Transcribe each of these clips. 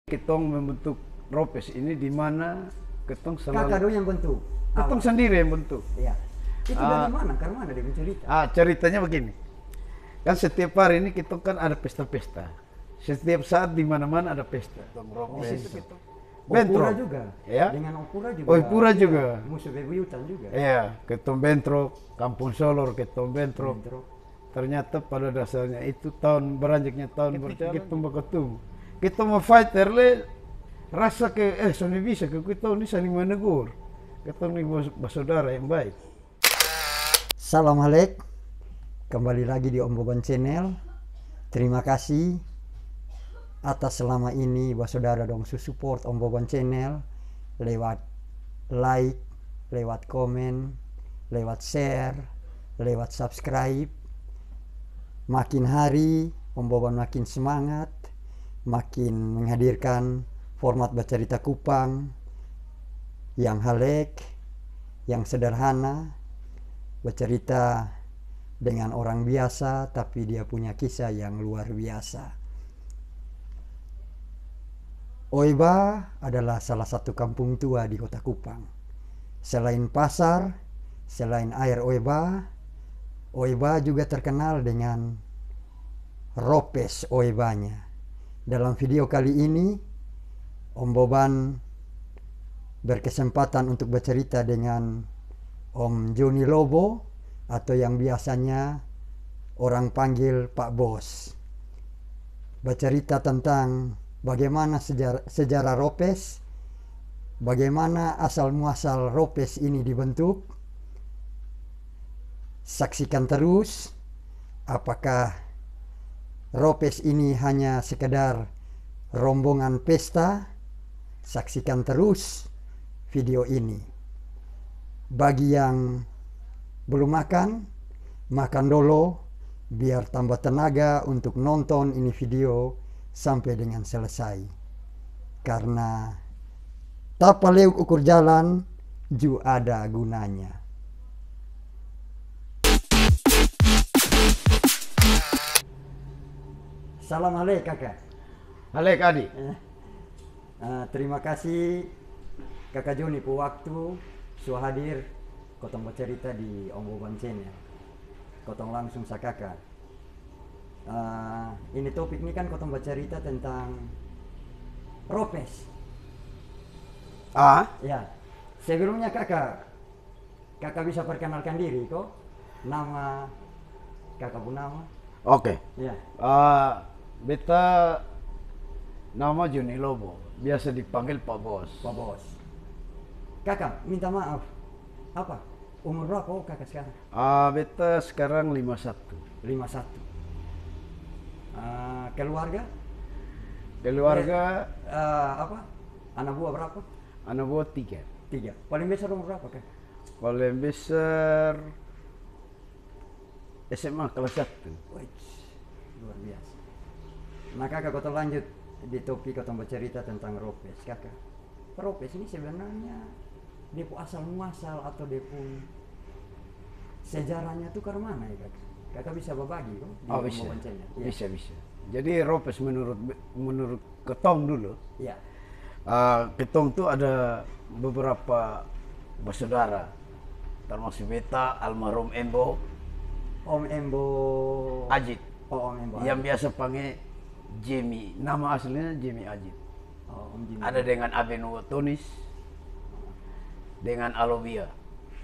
Ketong membentuk Ropes ini di mana ketong selalu Kakak dong yang bentuk. ketong sendiri yang bentuk. Iya. Itu dari mana? Karena mana dia bercerita? Ceritanya begini. Kan setiap hari ini ketong kan ada pesta-pesta. Setiap saat di mana-mana ada pesta. Ropes. Opura juga. Ya. Dengan Opura juga. Opura juga. Musuh bebuyutan juga. Iya, ketong bentrok, Kampung Solor ketong bentrok. Ternyata pada dasarnya itu tahun beranjaknya tahun berjalan ketong berketemu. Kita mau fighter le rasa ke soalnya bisa ke kita ini saling menegur. Kita ini bersaudara yang baik. Assalamualaikum. Kembali lagi di Om Boban Channel. Terima kasih atas selama ini saudara dong support Om Boban Channel lewat like, lewat komen, lewat share, lewat subscribe. Makin hari Om Boban makin semangat, makin menghadirkan format bercerita Kupang yang halek, yang sederhana, bercerita dengan orang biasa tapi dia punya kisah yang luar biasa. Oiba adalah salah satu kampung tua di kota Kupang. Selain pasar, selain air Oiba, Oiba juga terkenal dengan Ropes Oibanya. Dalam video kali ini, Om Boban berkesempatan untuk bercerita dengan Om Joni Lobo atau yang biasanya orang panggil Pak Bos. Bercerita tentang bagaimana sejarah Ropes, bagaimana asal muasal Ropes ini dibentuk. Saksikan terus apakah Ropes ini hanya sekedar rombongan pesta. Saksikan terus video ini. Bagi yang belum makan, makan dulu biar tambah tenaga untuk nonton ini video sampai dengan selesai. Karena tak paleu ukur jalan ju ada gunanya. Salam alek kakak. Alek Adi. Terima kasih kakak Joni pu waktu sudah hadir kotong bercerita di Om Boban Channel. Kotong langsung sa kakak. Ini topik ini kan kotong bercerita tentang Ropes. Ya. Sebelumnya kakak bisa perkenalkan diri kok. Nama kakak pun nama. Oke. Ya. Beta nama Joni Lobo, biasa dipanggil Pak Bos. Pak Bos. Kakak, minta maaf. Apa? Umur berapa kakak sekarang? Beta sekarang 51. 51. Keluarga? Keluarga Apa? Anak buah berapa? anak buah 3. 3. Paling besar umur berapa kakak? Paling besar SMA kelas 1. Wih, luar biasa. Nah kakak, kau lanjut di topik kau bercerita tentang Ropes. Kakak, Ropes ini sebenarnya dia asal muasal atau dia pun sejarahnya tuh karena mana ya kakak? Kakak bisa berbagi kok? Bisa. Ya. Bisa. Jadi Ropes menurut ketong dulu. Ya. Ketong tuh ada beberapa bersaudara, termasuk beta almarhum Embo. Om Embo Ajit. Oh, Om Embo Yang Ajit. biasa panggil Jemi. Nama aslinya Jemi Ajit. Om Jimmy. Ada dengan Abenuo Tonis, dengan Alobia.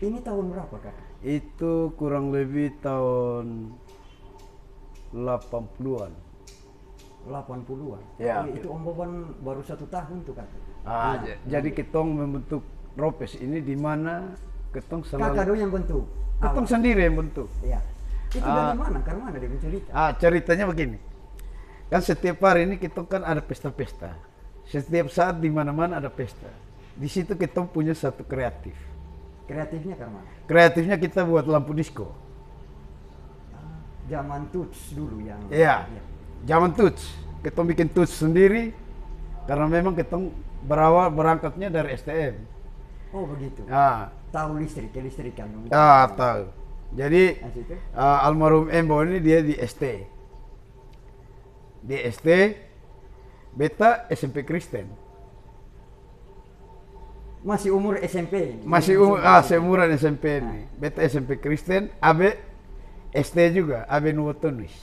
Ini tahun berapa kakak? Itu kurang lebih tahun 80-an. 80-an. Ya. Oh, itu Om Boban baru 1 tahun tuh kakak. Jadi ketong membentuk Ropes ini di mana ketong Kakak selalu dong yang bentuk. ketong sendiri yang bentuk. Iya. Itu dari mana? Karena mana dia bercerita? Ceritanya begini. Kan setiap hari ini kita kan ada pesta-pesta. Setiap saat di mana-mana ada pesta. Di situ kita punya satu kreatif. Kreatifnya karena mana? Kreatifnya kita buat lampu disco. Zaman tuts dulu yang. Iya. Zaman tuts. Kita bikin tuts sendiri karena memang kita berangkatnya dari STM. Oh begitu. Tahu listrik, kelistrikan. Tahu. Jadi almarhum Embo ini dia di ST. Di ST Beta SMP Kristen. Masih umur SMP. Masih seumuran SMP ini. Beta SMP Kristen, Abe SD juga, Abe Nuwotonis.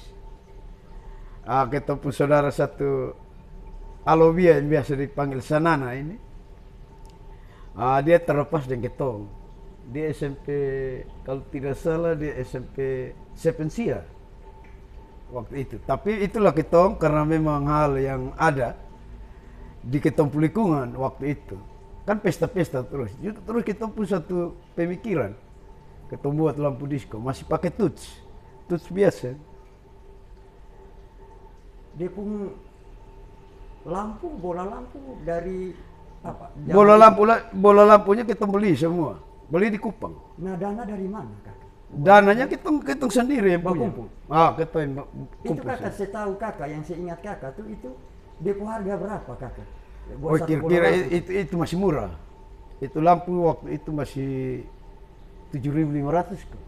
Ketemu saudara satu Alobia yang biasa dipanggil Sanana ini. Dia terlepas dengan ketong. Dia SMP, kalau tidak salah dia SMP Sepensia waktu itu. Tapi itulah ketong karena memang hal yang ada di ketong lingkungan waktu itu. Kan pesta-pesta terus. Terus kita pun satu pemikiran. Ketong buat lampu disco, masih pakai touch biasa. Dia pun bola lampu dari apa? Bola lampunya kita beli semua. Beli di Kupang. Nah, dana dari mana, Kak? Dananya kita sendiri yang punya. Kumpul. Kita yang Itu kumpul. Kakak, saya tahu Kakak, yang saya ingat Kakak tuh itu depo harga berapa, Kakak? Oh, kira-kira itu masih murah. Itu lampu waktu itu masih 7.500 kok.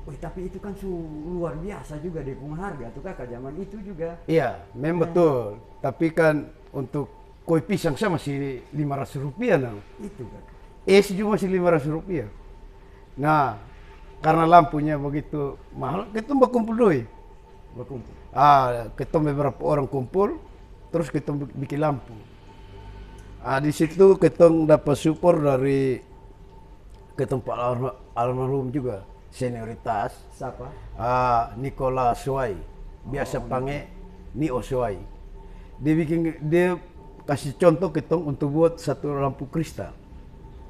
Oh, tapi itu kan luar biasa juga depo harga tuh Kakak zaman itu juga. Iya, memang betul. Tapi kan untuk kue pisang saya masih Rp500 nah. Itu Kakak. Es juga masih Rp500. Nah, karena lampunya begitu mahal, kita berkumpul doi. Berkumpul. Kita beberapa orang kumpul, terus kita bikin lampu. Di situ kita dapat support dari Pak almarhum juga, senioritas. Siapa? Nicola Suai, biasa panggil Nio Suai. Dia kasih contoh kita untuk buat satu lampu kristal.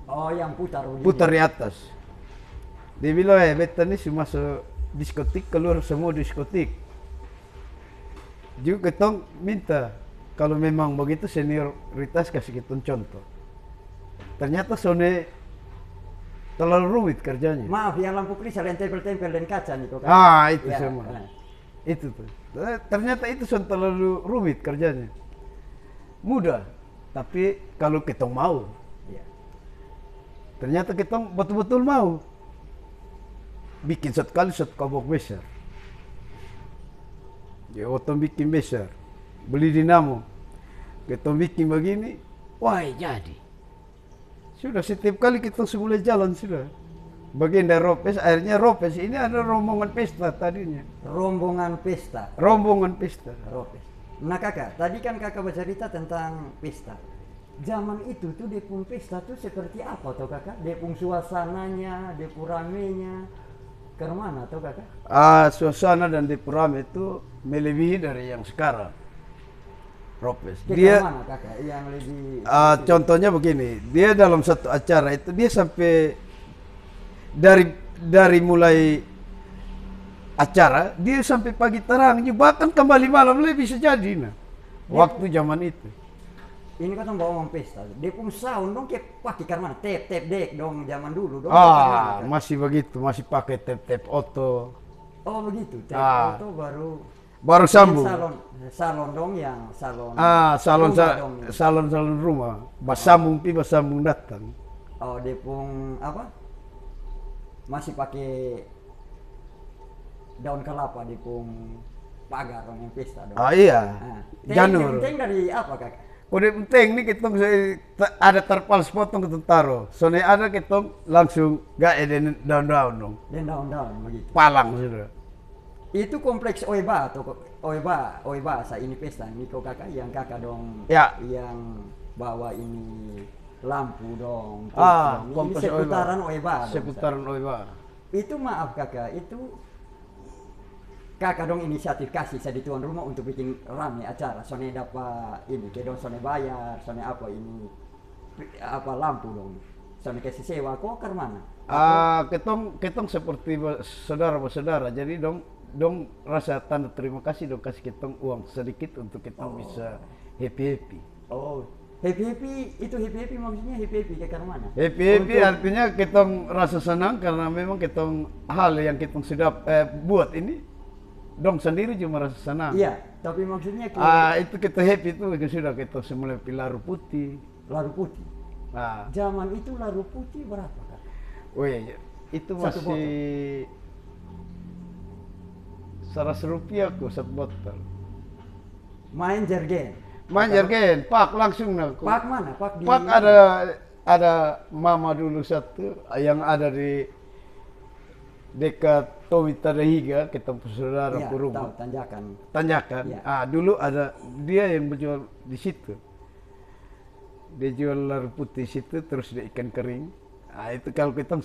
Oh, yang putar. Putar di atas. Dia bilang, beta ini masuk diskotik, keluar semua diskotik. Juga kita minta, kalau memang begitu senioritas kasih kita contoh. Ternyata Sony terlalu rumit kerjanya. Maaf, yang lampu kristal yang tempel-tempel dan kaca nih kok. Itu ya, semua. Itu tuh. Ternyata itu terlalu rumit kerjanya. Mudah, tapi kalau kita mau. Ternyata kita betul-betul mau bikin satu kabok besar. Ya, otong bikin besar, beli dinamo, kita bikin begini, wah jadi. Sudah setiap kali kita mulai jalan sudah. Bagian dari Ropes, akhirnya Ropes ini ada rombongan pesta tadinya. Rombongan pesta. Rombongan pesta. Ropes. Nah Kakak, tadi kan Kakak bercerita tentang pesta. Zaman itu tuh depung pesta tuh seperti apa tuh Kakak? Depung suasananya, depung ramenya, ke mana tuh Kakak? Suasana dan depung rame itu melebihi dari yang sekarang. Ropes. Dia mana Kakak yang lebih? Contohnya begini, dia dalam satu acara itu dia sampai dari mulai acara dia sampai pagi terang, bahkan kembali malam lebih bisa jadi waktu zaman itu. Ini kan bawa ngomong pesta, dia pun sound dong kayak pakai karena tape deck dong zaman dulu dong. Masih begitu, masih pakai tape auto. Oh begitu, tape auto baru sambung. Salon dong yang salon. Salon rumah. Basambung datang. Oh, dia pun apa? Masih pakai daun kelapa di pun pagar dong yang pesta dong. Iya. Janur. Penting dari apa Kak? Kode penting nih kita ada terpal sepotong kita taruh. Soalnya ada kita langsung gak ada daun-daun dong. Dan daun-daun begitu. Palang sudah. Itu kompleks Oeba atau Oeba saya ini pesta ini kok Kakak yang Kakak dong. Ya. Yang bawa ini lampu dong. Kompleks ini seputaran Oeba. Seputaran Oeba. Itu maaf Kakak, itu Kakak dong inisiatif kasih saya di tuan rumah untuk bikin rame acara. Soalnya dapat ini, kayak dong soalnya bayar, soalnya apa ini, apa lampu dong. Soalnya kasih sewa, kok ke mana? Ketong seperti saudara-saudara, jadi dong rasa tanda terima kasih dong kasih ketong uang sedikit untuk ketong bisa happy. Oh, happy itu happy maksudnya happy kayak mana? Happy artinya ketong rasa senang karena memang ketong hal yang ketong sudah buat ini. Dong sendiri cuma rasa senang. Iya, tapi maksudnya itu kita happy itu sudah kita semula laru putih. Laru putih. Zaman itu laru putih berapa Kak? Wih, itu masih Rp100 kok satu botol. Main jergen. Manjar Ken, Pak langsung nak. Pak mana? Pak di Pak ada mama dulu satu yang ada di dekat Towi Tadahiga, kita saudara ya, tahu, rumah. tanjakan. Tanjakan. Ya. Dulu ada dia yang berjual di situ. Dia jual lar putih situ terus dia ikan kering. Itu kalau kita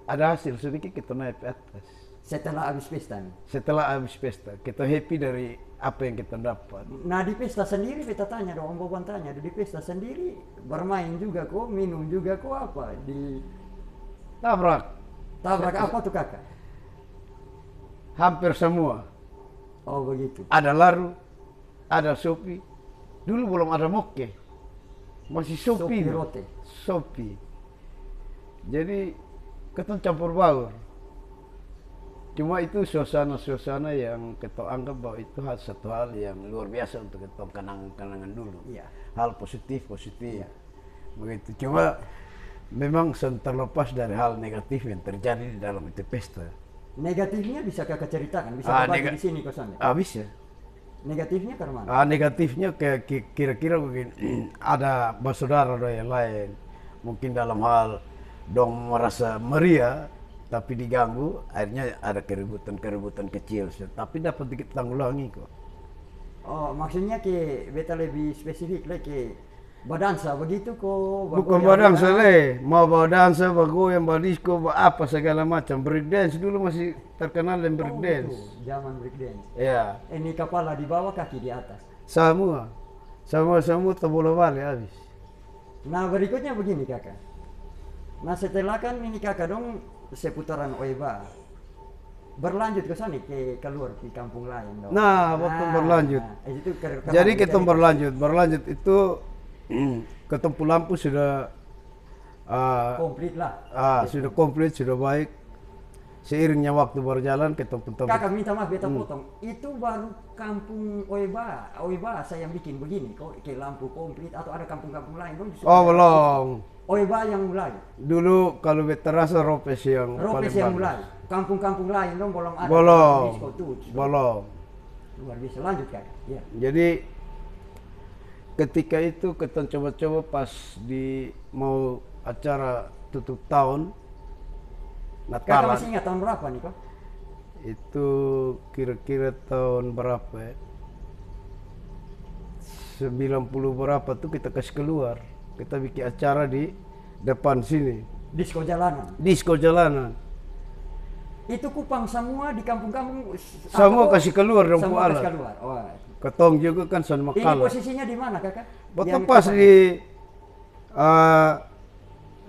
ada hasil sedikit kita naik ke atas. Setelah habis pesta nih. Setelah habis pesta, kita happy dari apa yang kita dapat. Nah di pesta sendiri kita tanya dong, Om Boban tanya, di pesta sendiri bermain juga kok, minum juga kok apa? Di Tabrak. tabrak apa tuh kakak? Hampir semua. Oh begitu. Ada laru, ada sopi. Dulu belum ada moke. Masih sopi. Sopi rote. Sopi. Jadi kita campur baur. Cuma itu suasana-suasana yang kita anggap bahwa itu satu hal yang luar biasa untuk kita kenangan dulu. Iya. Hal positif. Iya. Begitu. Cuma memang terlepas dari hal negatif yang terjadi di dalam itu pesta. Negatifnya bisa kakak ceritakan, bisa berbagi di sini kosannya. Bisa. Negatifnya ke mana? Negatifnya kira-kira begini, ada saudara yang lain, mungkin dalam hal dong merasa meriah, tapi diganggu, akhirnya ada keributan kecil, tapi dapat dikit tanggulangi kok. Oh, maksudnya beta lebih spesifik ke badansa begitu kok? Bukan badansa mau badansa, bagoyang, badisko, apa segala macam. Breakdance dulu masih terkenal yang breakdance. Zaman breakdance. Ya. Ini kepala di bawah, kaki di atas. Semua terbola balik habis. Nah berikutnya begini kakak. Nah setelah kan ini kakak dong seputaran Oiba, berlanjut ke sana keluar di kampung lain dong. Waktu berlanjut. Jadi kita berlanjut itu ketemu lampu sudah komplit lah. Sudah komplit, sudah baik. Seiringnya waktu berjalan ketemu. Kakak minta maaf beta potong. Itu baru kampung Oiba saya yang bikin begini kok, ke lampu komplit atau ada kampung-kampung lain dong? Belum. Oiba yang mulai. Dulu kalau beta rasa Ropes yang mulai. Kampung-kampung lain dong belum ada. Belum. Luar biasa, lanjut kan. Ya. Jadi ketika itu kita coba-coba pas mau acara tutup tahun Natalan. Kakak masih ingat tahun berapa nih kok? Itu kira-kira tahun berapa ya? 90 berapa tuh kita kasih keluar. Kita bikin acara di depan sini. Disko jalanan. Itu Kupang semua di kampung-kampung. Semua kasih keluar dong semua kasih keluar. Ketong juga kan San Makala. Ini posisinya di mana kakak? Betul pas di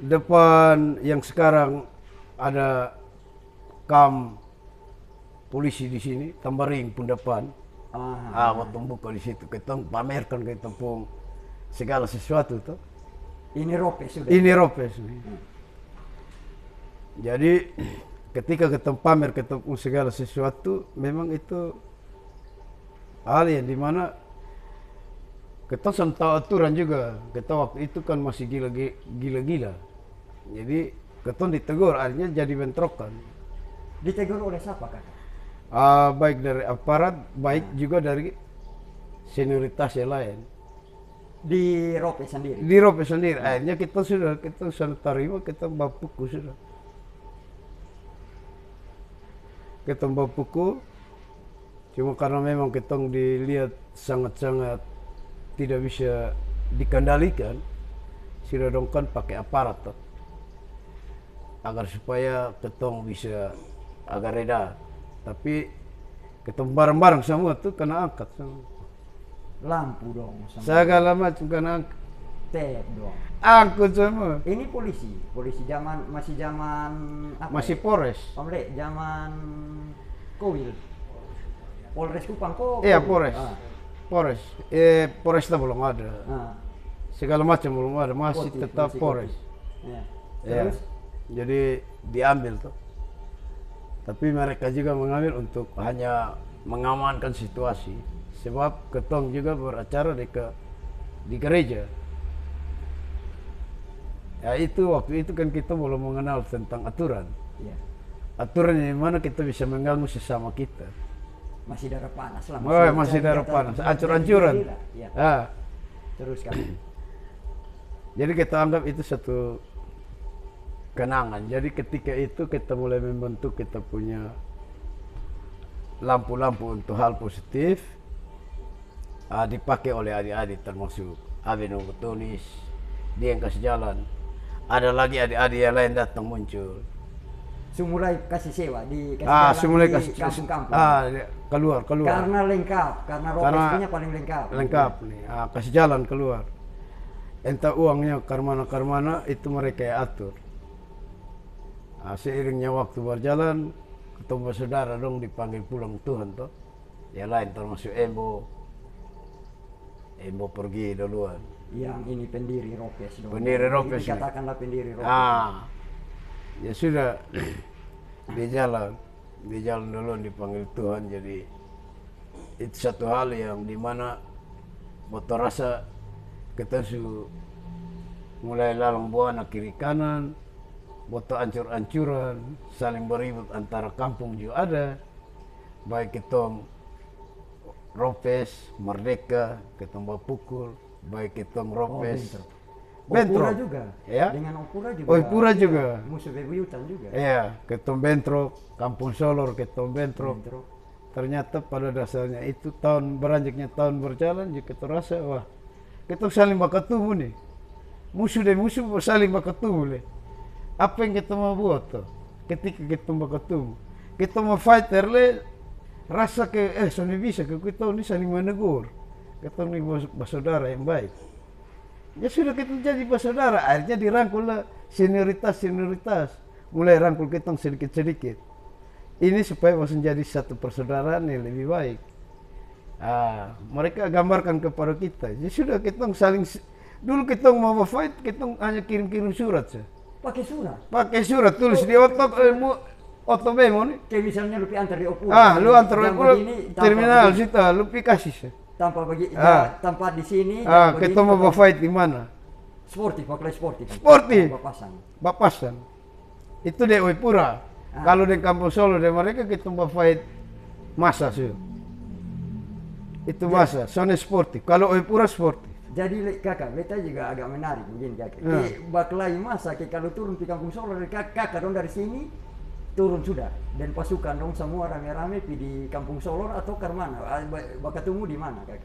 depan yang sekarang ada kam polisi di sini, Tambaring pun depan. Waktu buka di situ kita pamerkan kita pun segala sesuatu tuh. Ini Ropes sudah. Ini Ropes. Jadi ketika kita pamer kita pun segala sesuatu, memang itu hal yang dimana kita tahu aturan juga. Kita waktu itu kan masih gila-gila. Jadi kita ditegur, akhirnya jadi bentrokan. Ditegur oleh siapa kakak? Baik dari aparat, baik juga dari senioritas yang lain. Di Ropes sendiri? Di Ropes sendiri. Akhirnya kita sudah terima, kita bapuku sudah. Kita bapuku, cuma karena memang kita dilihat sangat-sangat tidak bisa dikendalikan, sudah dongkan pakai aparat tuh. Agar supaya ketong bisa agak reda, tapi ketong bareng-bareng semua tuh kena angkat semua. Lampu dong. Segala macam kena angkat. Tep dong. Angkut semua. Ini polisi masih zaman apa? Masih Polres. Omle, zaman Kowil. Polres Kupang kok. Iya Polres. Polres. Polresta belum ada. Segala macam belum ada, masih tetap Polres. Ya. Terus? Jadi diambil tuh. Tapi mereka juga mengambil untuk hanya mengamankan situasi. Sebab ketong juga beracara di gereja. Ya itu waktu itu kan kita belum mengenal tentang aturan. Ya. Aturan yang mana kita bisa mengganggu sesama kita. Masih darah panas lah. Masih darah panas. Ancur-ancuran. Ya. Teruskan. Jadi kita anggap itu satu kenangan. Jadi ketika itu kita mulai membentuk kita punya lampu-lampu untuk hal positif, dipakai oleh adik-adik termasuk Abe Novotonis, dia yang kasih jalan. Ada lagi adik-adik yang lain datang muncul. Mulai kasih sewa di Mulai di kasih kampung-kampung. Keluar. Karena lengkap, karena Ropes punya paling lengkap. Lengkap nih, kasih jalan keluar. Entah uangnya karmana itu mereka yang atur. Seiringnya waktu berjalan, ketemu saudara dong dipanggil pulang Tuhan toh. Yang lain termasuk Embo pergi duluan. Yang ini pendiri Ropes dong. Pendiri Ropes. Dikatakanlah pendiri Ropes. Ya sudah, di jalan duluan dipanggil Tuhan. Jadi itu satu hal yang dimana motor rasa kita mulai lalang buana kiri kanan, boto ancur-ancuran, saling beribut antara kampung juga ada. Baik kita Ropes, Merdeka, ketemu pukul, baik kita Ropes. Opura juga, ya? Dengan Opura juga. Opura juga. Musuh bebuyutan juga. Iya, ketemu Bentrok, Kampung Solor, ketemu Bentrok. Ternyata pada dasarnya itu beranjaknya tahun berjalan, juga terasa wah, kita saling berketemu nih. Musuh dan musuh saling berketemu nih. Apa yang kita mau buat tuh? Ketika kita berketemu, kita mau fighter le, rasa soalnya bisa kita ini saling menegur. Kita ini bersaudara yang baik. Ya sudah kita jadi bersaudara, akhirnya dirangkul lah senioritas. Mulai rangkul kita sedikit-sedikit. Ini supaya bisa menjadi satu persaudaraan yang lebih baik. Mereka gambarkan kepada kita. Ya sudah kita saling, dulu kita mau fight, kita hanya kirim-kirim surat saja. Pakai surat tulis di oto memo nih. Kayak misalnya lu antar di Opura. Lu antar di Opura terminal situ, lu kasih saja. Tanpa tempat di sini. Kita mau fight di mana? Sportif. Bapasan. Itu di Opura. Kalau di Kampung Solo di mereka kita mau fight masa sih. Itu masa, soalnya sportif. Kalau Opura sportif. Jadi kakak, beta juga agak menarik begini kakak. Baklai masa kalau turun di Kampung Solo kakak dong dari sini turun sudah, dan pasukan dong semua rame-rame di Kampung Solor atau ke mana? Ketemu di mana kakak?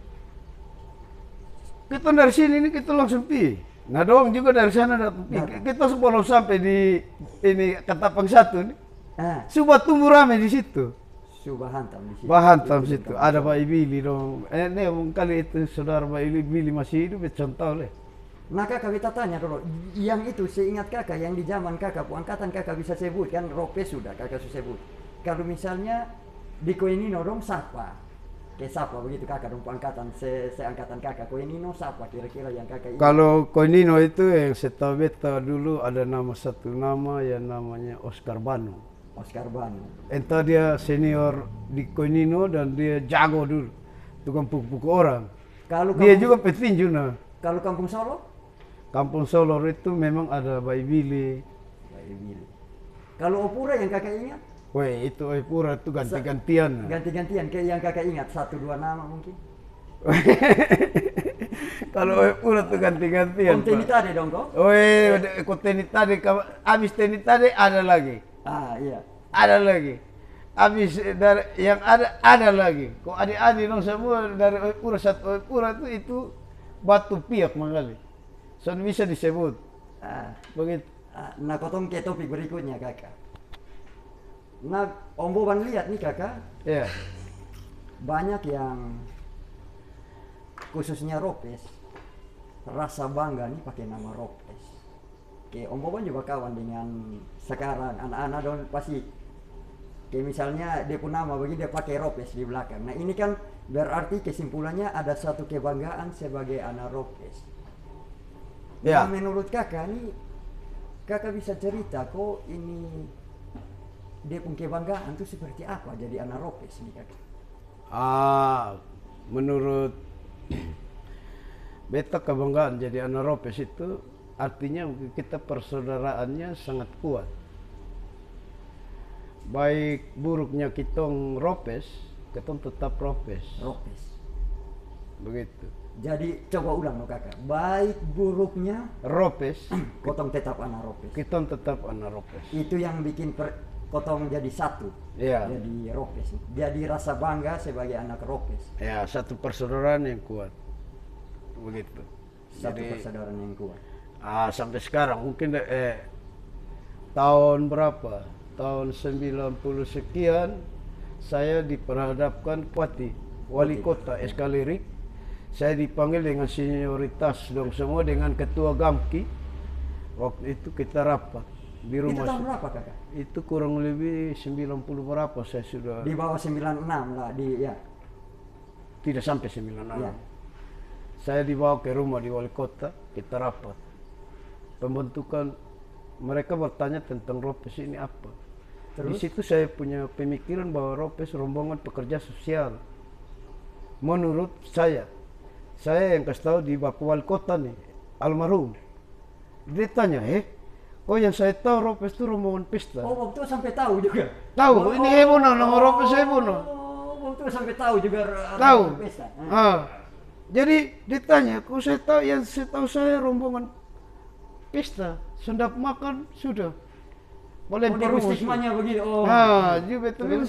Kita dari sini ini kita langsung pi. Nah doang juga dari sana datang pi. Kita sebelum sampai di ini Ketapang 1 nih. Sudah tumbuh rame di situ. Bahantam di situ. Ada Pak Ibili dong. Ini kali itu saudara Pak Ibili masih hidup, contoh leh. Nah kakak kita tanya dulu, yang itu seingat kakak yang di zaman kakak, angkatan kakak bisa sebut kan Ropes sudah kakak sudah sebut. Kalau misalnya di Koenino dong siapa? Kayak siapa begitu kakak dong angkatan seangkatan kakak Koenino siapa kira-kira yang kakak ingat? Kalau Koenino itu yang setahu beta dulu ada satu nama yang namanya Oscar Banu. Entah dia senior di Koenino dan dia jago dulu, tukang pukul orang. Dia juga petinju nah. Kalau Kampung Solo? Kampung Solor itu memang ada Bayi Bili. Kalau Opura yang kakak ingat? Weh, itu Opura itu ganti-gantian. Ganti-gantian, kayak yang kakak ingat 1-2 nama mungkin. Kalau Opura itu ganti-gantian. Kontenitade dong kok? Weh, kontenitade, habis tenitade ada lagi. Iya. Ada lagi. Habis dari yang ada lagi. Kok adik-adik dong semua dari Opura, satu Opura itu batu piak makali. So bisa disebut. Begitu. Nah, potong ke topik berikutnya kakak. Nah, Om Boban lihat nih kakak. Iya. Banyak yang khususnya Ropes rasa bangga nih pakai nama Ropes. Kayak Om Boban juga kawan dengan sekarang anak-anak dong pasti. Kayak misalnya dia pun nama begini dia pakai Ropes di belakang. Nah ini kan berarti kesimpulannya ada satu kebanggaan sebagai anak Ropes. Nah, menurut kakak nih, kakak bisa cerita kok ini dia pun kebanggaan tuh seperti apa jadi anak Ropes nih kakak? Menurut beta kebanggaan jadi anak Ropes itu artinya kita persaudaraannya sangat kuat. Baik buruknya kitong Ropes, kitong tetap Ropes. Ropes. Begitu. Jadi coba ulang loh kakak, baik buruknya Ropes, kotong tetap anak ropes. kita tetap anak ropes. Itu yang bikin kotong jadi satu, Iya. jadi ropes. Jadi rasa bangga sebagai anak ropes. Ya, satu persaudaraan yang kuat. Begitu. Satu Jadi, persaudaraan yang kuat. sampai sekarang mungkin tahun berapa? Tahun 90 sekian saya diperhadapkan wali kota Eskalirik. Saya dipanggil dengan senioritas dong semua dengan ketua Gamki. Waktu itu kita rapat di Itu rumah. tahun berapa kakak? Itu kurang lebih 90 berapa saya sudah. Di bawah 96 lah ya. Tidak sampai 96. Ya. Saya dibawa ke rumah di wali kota, kita rapat. Pembentukan, mereka bertanya tentang Ropes ini apa. Terus? Di situ saya punya pemikiran bahwa Ropes rombongan pekerja sosial. Menurut saya yang kasih tahu di Bapak Wali Kota nih, almarhum. Dia tanya, oh yang saya tahu Ropes itu rombongan pesta. Oh, waktu sampai tahu juga. Tahu, ini heboh nama Ropes heboh. Oh, waktu sampai tahu juga. Tahu. Pesta. Jadi ditanya, kok saya tahu yang saya tahu saya rombongan pesta, sendap makan sudah. Boleh stigmanya begitu. Juga betul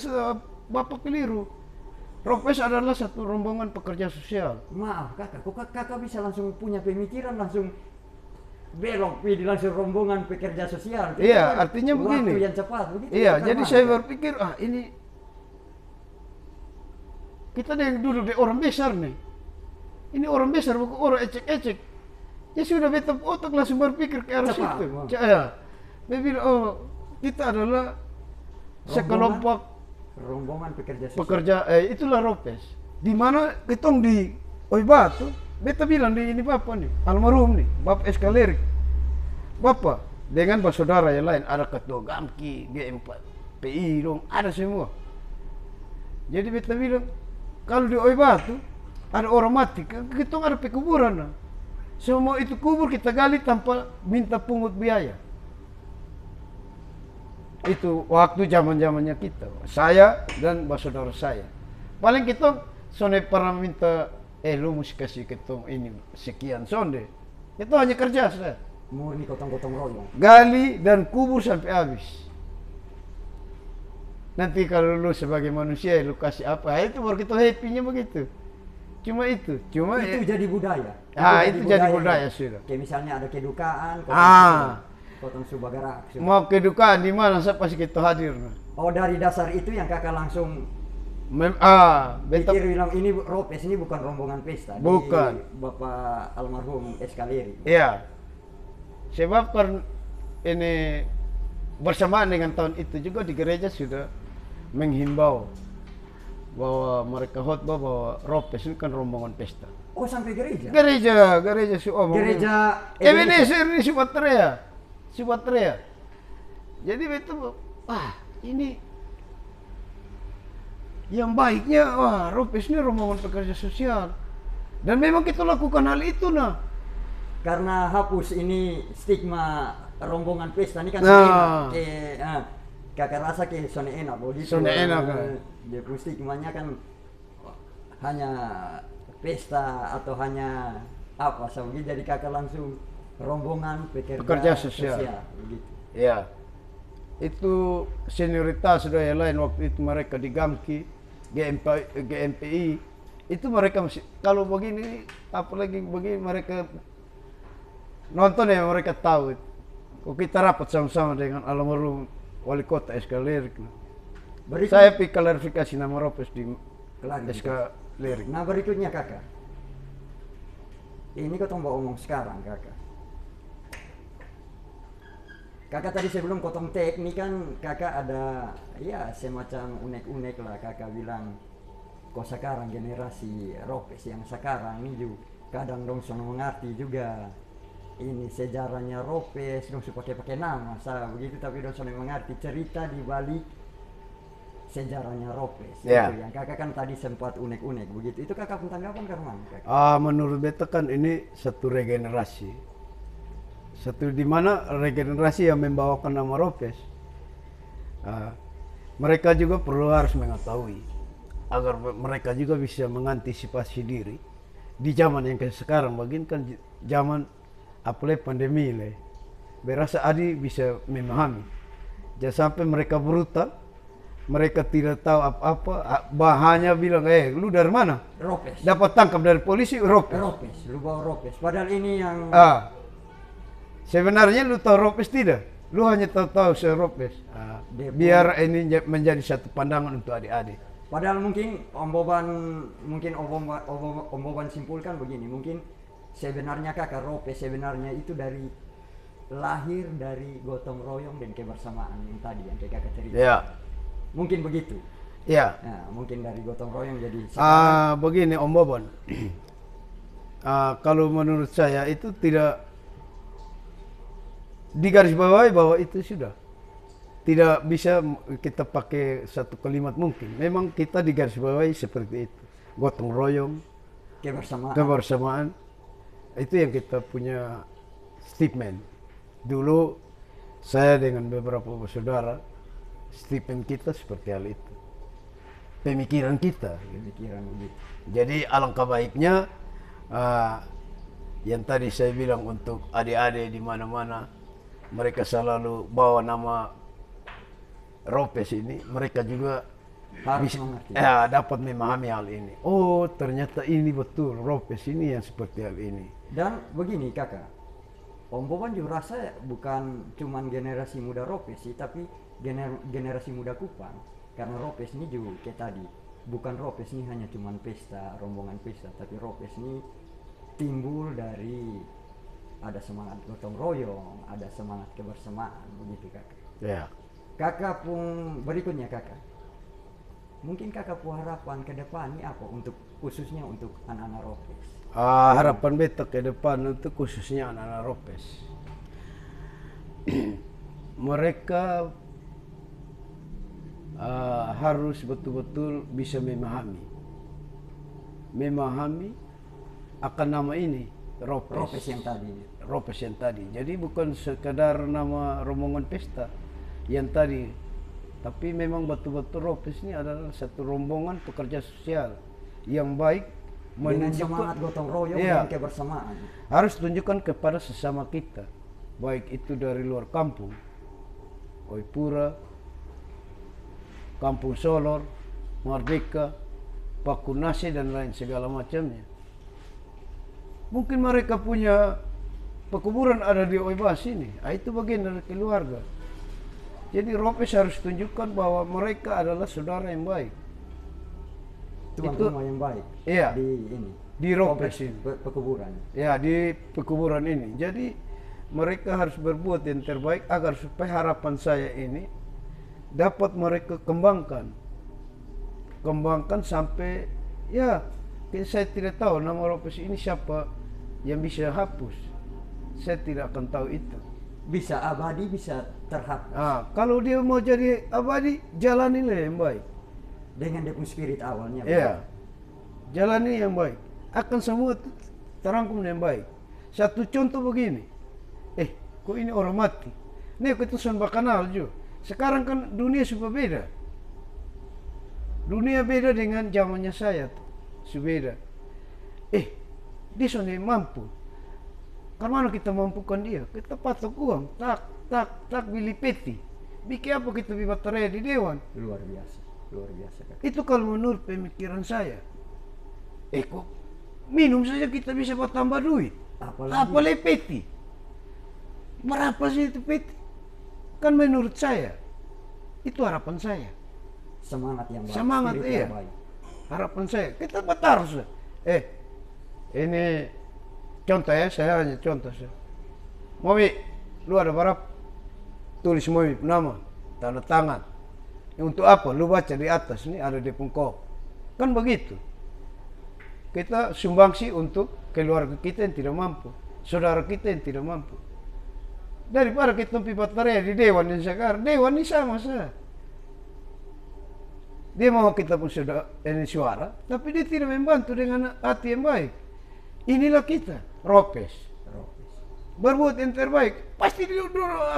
Bapak keliru. Ropes adalah satu rombongan pekerja sosial. Maaf kakak, kok kakak bisa langsung punya pemikiran langsung belok pilih langsung rombongan pekerja sosial. Iya, kan artinya begini. Waktu yang cepat begitu. Iya, kakak jadi maaf, saya kakak. berpikir ini kita yang duduk di orang besar nih. Ini orang besar bukan orang ecek-ecek. Ya sudah beta otak langsung berpikir ke arah Cepat, situ. Bang. Ya. Dia bilang, kita adalah sekelompok rombongan pekerja sosial. pekerja, itulah Ropes. Di mana ketong di Batu, beta bilang di ini Bapak nih, almarhum nih, Bapak Eskalirik. Bapak dengan bersaudara yang lain, ada ketua Gamki, G4, PI dong, ada semua. Jadi beta bilang, kalau di Batu ada orang mati, ketong ada pekuburan. Nah. Semua itu kubur kita gali tanpa minta pungut biaya. Itu waktu zaman-zamannya kita, saya dan saudara saya. Paling kita sonde pernah minta, lu mesti kasih ketong ini sekian sonde. Itu hanya kerja saya. Murni gotong-gotong royong. Gali dan kubur sampai habis. Nanti kalau lu sebagai manusia lu kasih apa, itu baru kita happy-nya begitu. Cuma itu Jadi budaya. itu jadi budaya sudah. Kayak misalnya ada kedukaan, potong subagara. Mau kedukaan di mana saya pasti kita hadir. Oh, dari dasar itu yang kakak langsung Bentuk pikir bilang ini Ropes ini bukan rombongan pesta. Bukan. Di Bapak almarhum Eskalirik. Iya. Sebab kan ini bersamaan dengan tahun itu juga di gereja sudah menghimbau bahwa mereka khotbah bahwa Ropes ini kan rombongan pesta. Oh, sampai gereja? Gereja Gereja Ebenezer di Sumatera. Jadi itu ini yang baiknya Ropes ini rombongan pekerja sosial. Dan memang kita lakukan hal itu nah. Karena hapus ini stigma rombongan pesta ini kan kakak rasa ke Sone enak begitu. Sone enak kan. Dia stigmanya kan hanya pesta atau hanya apa begitu, jadi kakak langsung rombongan pekerja sosial begitu. Ya. Itu senioritas sudah yang lain waktu itu mereka di Gamki, GMPI itu mereka masih kalau begini apalagi begini mereka nonton ya mereka tahu. Kok kita rapat sama-sama dengan almarhum wali kota Eskalirik. Saya pergi klarifikasi nama Ropes di Eskalirik. Nah berikutnya kakak, ini kotong mau ngomong sekarang kakak. Kakak tadi sebelum kotong teknik kan kakak ada ya semacam unek-unek lah, kakak bilang kok sekarang generasi Ropes yang sekarang ini juga kadang dong sono mengerti juga ini sejarahnya Ropes dong suka pakai nama saya begitu, tapi dong sono mengerti cerita di balik sejarahnya Ropes. Yeah. Itu yang kakak kan tadi sempat unek-unek begitu, itu kakak tanggapan karena kakak? Menurut beta kan ini satu regenerasi, satu di mana regenerasi yang membawakan nama Ropes. Mereka juga perlu harus mengetahui agar mereka juga bisa mengantisipasi diri di zaman yang kayak sekarang begini kan zaman apalagi pandemi le. Berasa Adi bisa memahami. Jangan sampai mereka brutal, mereka tidak tahu apa-apa, bahannya bilang, lu dari mana? Ropes. Dapat tangkap dari polisi, ropes. Ropes, lu bawa ropes. Padahal ini yang Sebenarnya lu tahu ropes tidak? Lu hanya tahu ropes. Biar ini menjadi satu pandangan untuk adik-adik. Padahal mungkin Om Boban simpulkan begini, mungkin sebenarnya kakak ropes sebenarnya itu lahir dari gotong royong dan kebersamaan yang tadi yang kakak cerita. Ya. Mungkin begitu. Ya. Nah, mungkin dari gotong royong jadi begini Om Boban. Kalau menurut saya itu tidak digarisbawahi bahwa itu sudah tidak bisa kita pakai satu kalimat mungkin. Memang kita digarisbawahi seperti itu. Gotong royong, kebersamaan. Itu yang kita punya statement. Dulu saya dengan beberapa saudara, statement kita seperti hal itu. Pemikiran kita. Pemikiran begitu. Jadi alangkah baiknya yang tadi saya bilang untuk adik-adik di mana-mana mereka selalu bawa nama Ropes ini, mereka juga harus bisa dapat memahami hal ini. Oh, ternyata ini betul Ropes ini yang seperti hal ini. Dan begini kakak, Om Boban juga rasa bukan cuman generasi muda Ropes sih, tapi generasi muda Kupang. Karena Ropes ini juga kayak tadi, bukan Ropes ini hanya cuman pesta, rombongan pesta, tapi Ropes ini timbul dari ada semangat gotong royong, ada semangat kebersamaan, begitu kakak. Ya. Kakak pun berikutnya kakak, mungkin kakak pun harapan ke depan ini apa untuk khususnya untuk anak-anak Ropes? Harapan beta ke depan untuk khususnya anak-anak Ropes. Mereka harus betul-betul bisa memahami akan nama ini Ropes yang tadi. Jadi bukan sekadar nama rombongan pesta yang tadi, tapi memang betul-betul Ropes ini adalah satu rombongan pekerja sosial yang baik dengan semangat gotong royong dan kebersamaan. Harus tunjukkan kepada sesama kita, baik itu dari luar kampung, Oipura, Kampung Solor, Merdeka, Pakunase dan lain segala macamnya. Mungkin mereka punya pekuburan ada di Oibas ini, itu bagian dari keluarga. Jadi Ropes harus tunjukkan bahwa mereka adalah saudara yang baik. Tuan rumah yang baik. Iya. Di Ropes ini. Pekuburan. Ya, di pekuburan ini. Jadi mereka harus berbuat yang terbaik agar supaya harapan saya ini dapat mereka kembangkan sampai saya tidak tahu nama Ropes ini siapa yang bisa hapus. Saya tidak akan tahu itu. Bisa abadi, bisa terhapus. Kalau dia mau jadi abadi, jalanilah yang baik. Dengan dia punya spirit awalnya. Iya. Jalani yang baik. Akan semua terangkum yang baik. Satu contoh begini. Kok ini orang mati? Nih, itu sudah kenal juga. Sekarang kan dunia sudah beda. Dunia beda dengan zamannya saya. Sudah beda. Dia sudah mampu. Karena kita mampukan dia? Kita patok uang. Tak, beli peti. Bikin apa kita baterai di Dewan? Luar biasa. Kak. Itu kalau menurut pemikiran saya. Kok minum saja kita bisa bertambah duit. Apalagi peti. Berapa sih itu peti? Kan menurut saya. Itu harapan saya. Semangat yang baik. Semangat, iya. Harapan saya. Kita bertaruh. Ini contoh ya, saya hanya contoh saja. Momi, lu ada berapa? Tulis Momi nama, tanda tangan. Untuk apa? Lu baca di atas, nih ada di pungkok. Kan begitu. Kita sumbangsi untuk keluarga kita yang tidak mampu, saudara kita yang tidak mampu. Daripada kita baterai di Dewan yang sekarang, Dewan ini sama saja. Dia mau kita pun sudah ini suara, tapi dia tidak membantu dengan hati yang baik. Inilah kita, Ropes. Berbuat yang terbaik, pasti dia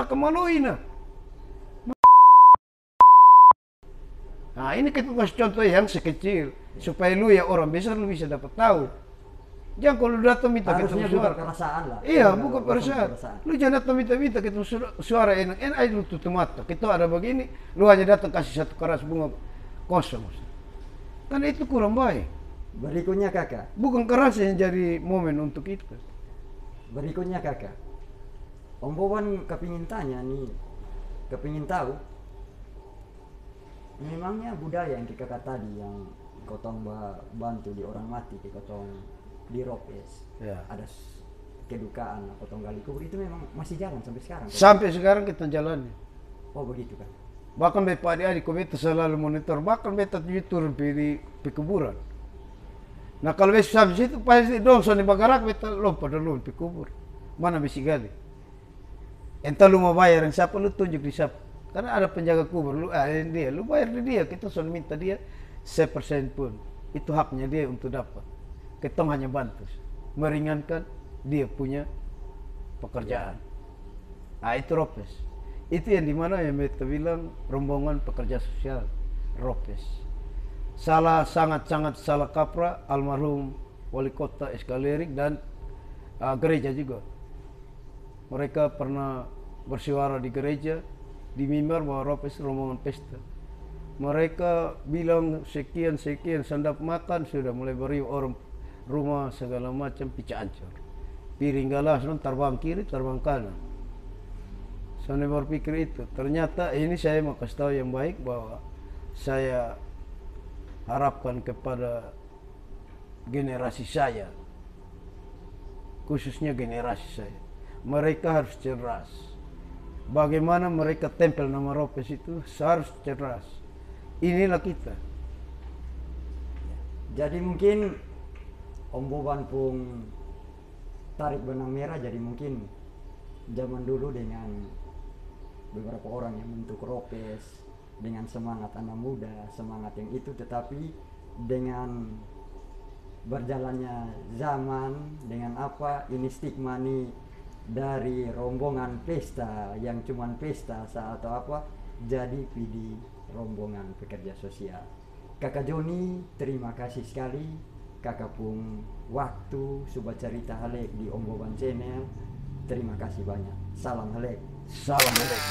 akan maluin. Nah, ini kita kasih contoh yang sekecil supaya lu ya orang besar lu bisa dapat tahu Jangan kalau datang minta Harusnya ketemu bukan suara. perasaan lah. Iya, Bukan bukan perasaan. Lu jangan datang minta ketemu suara enak. Enak aja lu tutup mata. Kita ada begini, lu hanya datang kasih satu keras bunga kosong. Karena itu kurang baik. Berikutnya kakak. Bukan keras yang jadi momen untuk itu. Berikutnya kakak. Om Boban kepingin tanya nih, kepingin tahu. Memangnya budaya yang kakak tadi yang kotong bantu di orang mati, kotong di Ropes, Ya. ada kedukaan, kotong gali kubur itu memang masih jalan sampai sekarang. Kan? Sampai sekarang kita jalani. Oh begitu kan? Bahkan beta adik-adik beta selalu monitor, bahkan beta turun di kuburan. Nah kalau besok sampai situ pasti dong soalnya bagarak beta lompat dulu di kubur. Mana besi gali? Entah lu mau bayar yang siapa lu tunjuk di siapa. Karena ada penjaga kubur, lu dia, lu bayar di dia, kita soal minta dia 1% pun. Itu haknya dia untuk dapat. Kita hanya bantu, meringankan dia punya pekerjaan. Nah itu Ropes. Itu yang dimana yang beta bilang rombongan pekerja sosial Ropes. Sangat salah kaprah almarhum wali kota Eskalerik dan gereja juga. Mereka pernah bersuara di gereja, di mimbar bahwa Ropes rombongan pesta. Mereka bilang sekian sandap makan sudah mulai beri orang rumah segala macam pica ancur. Piring gelas terbang kiri, terbang kanan. Saya berpikir itu. Ternyata ini saya mau kasih tahu yang baik bahwa saya harapkan kepada generasi saya, khususnya generasi saya, mereka harus cerdas. Bagaimana mereka tempel nama Ropes itu harus cerdas. Inilah kita. Jadi mungkin Om Boban pun tarik benang merah, jadi mungkin zaman dulu dengan beberapa orang yang bentuk Ropes dengan semangat anak muda, semangat yang itu, tetapi dengan berjalannya zaman, dengan apa ini stigma nih dari rombongan pesta yang cuman pesta atau apa jadi pilih rombongan pekerja sosial. Kakak Joni, terima kasih sekali kakak pun waktu sudah cerita halek di Om Boban Channel. Terima kasih banyak. Salam halek. Salam halek.